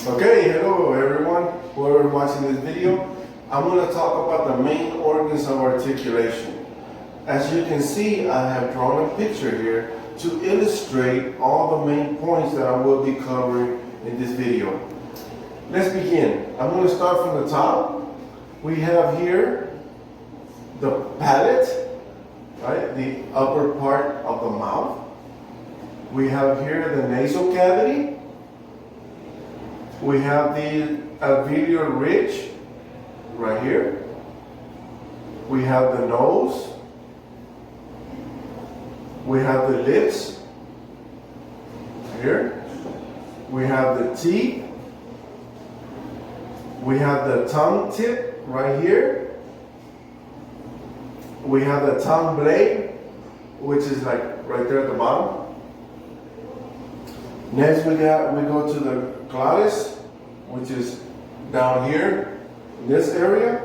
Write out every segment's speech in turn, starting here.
Okay, hello everyone, whoever watching this video. I'm going to talk about the main organs of articulation. As you can see, I have drawn a picture here to illustrate all the main points that I will be covering in this video. Let's begin. I'm going to start from the top. We have here the palate, right, the upper part of the mouth. We have here the nasal cavity. We have the alveolar ridge right here. We have the nose. We have the lips here. We have the teeth. We have the tongue tip right here. We have the tongue blade, which is like right there at the bottom. Next we go to the glottis, which is down here in this area.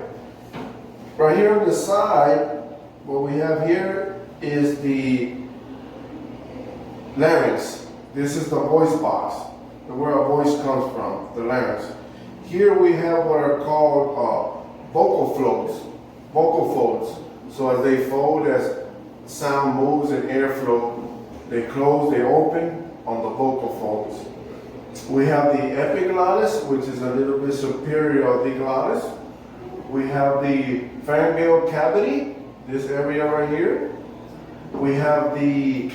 Right here on the side, what we have here is the larynx. This is the voice box, where our voice comes from, the larynx. Here we have what are called vocal folds. So as they fold, as sound moves and airflow, they close, they open on the vocal folds. We have the epiglottis, which is a little bit superior of the glottis. We have the pharyngeal cavity, this area right here. We have the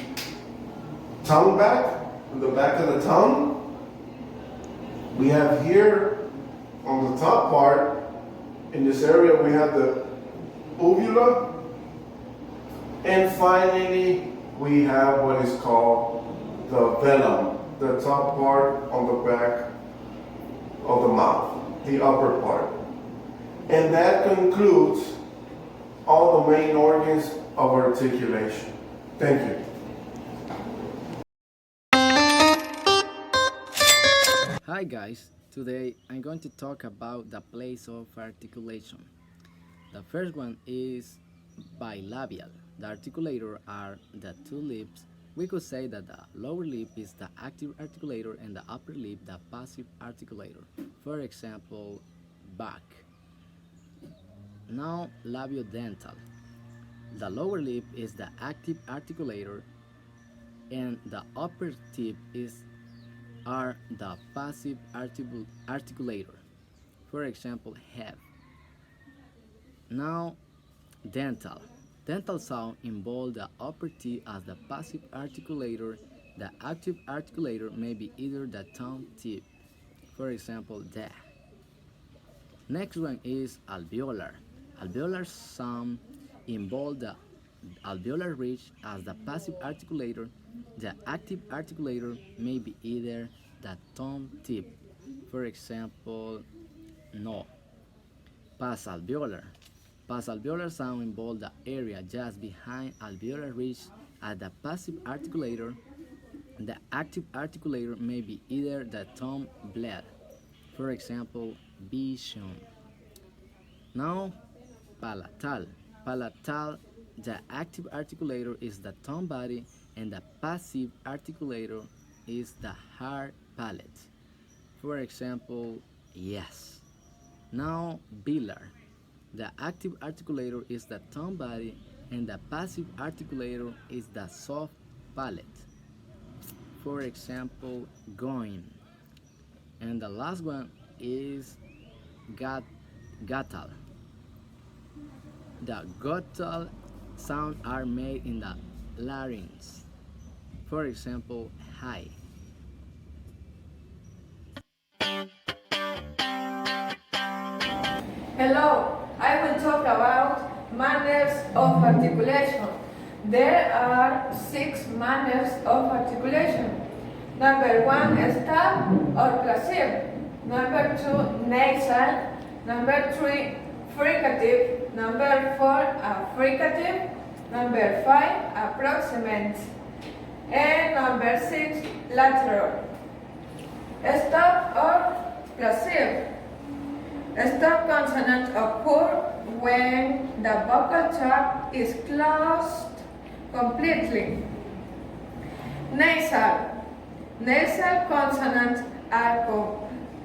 tongue back, the back of the tongue. We have here on the top part, in this area, we have the uvula. And finally, we have what is called the velum, the top part on the back of the mouth, the upper part. And that concludes all the main organs of articulation. Thank you. Hi guys, today I'm going to talk about the place of articulation. The first one is bilabial. The articulator are the two lips. We could say that the lower lip is the active articulator and the upper lip the passive articulator. For example, back. Now, labiodental. The lower lip is the active articulator and the upper tip are the passive articulator. For example, head. Now, dental. Dental sound involve the upper teeth as the passive articulator. The active articulator may be either the tongue tip. For example, da. Next one is alveolar. Alveolar sound involve the alveolar ridge as the passive articulator. The active articulator may be either the tongue tip. For example, no. Pasalveolar. Pasalveolar sound involve the area just behind alveolar ridge as the passive articulator. The active articulator may be either the tongue blade. For example, vision. Now, palatal. Palatal, the active articulator is the tongue body and the passive articulator is the hard palate. For example, yes. Now, velar. The active articulator is the tongue body and the passive articulator is the soft palate. For example, going. And the last one is guttural. The guttural sounds are made in the larynx. For example, hi. Hello, I will talk about manners of articulation. There are 6 manners of articulation. Number 1, stop or plosive. Number 2, nasal. Number 3, fricative. Number 4, affricative. Number 5, approximate. And number 6, lateral. Stop or plosive. Stop consonants occur when the vocal tract is closed completely. Nasal. Nasal consonants are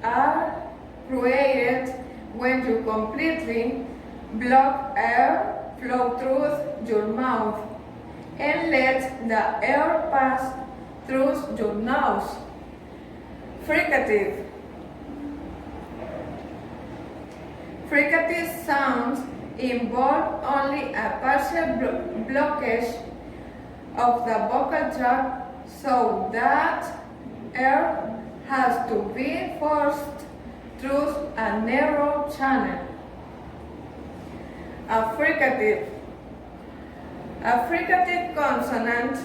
are created when you completely block air flow through your mouth and let the air pass through your nose. Fricative. Fricative sounds involve only a partial blockage of the vocal tract so that air has to be forced through a narrow channel. Affricative. Affricative consonant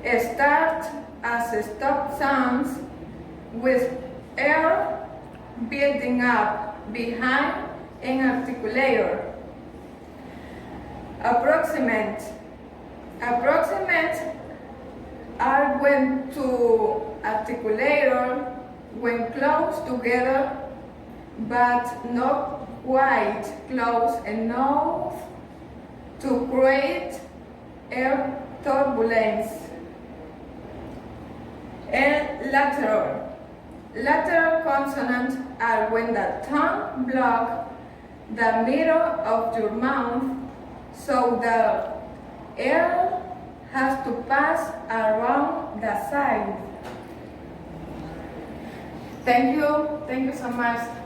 start as stop sounds with air building up behind an articulator. Approximate. Approximate are when two articulators when close together but not quite close enough to create air turbulence. And lateral. Lateral consonants are when the tongue blocks the middle of your mouth so the air has to pass around the side. Thank you so much.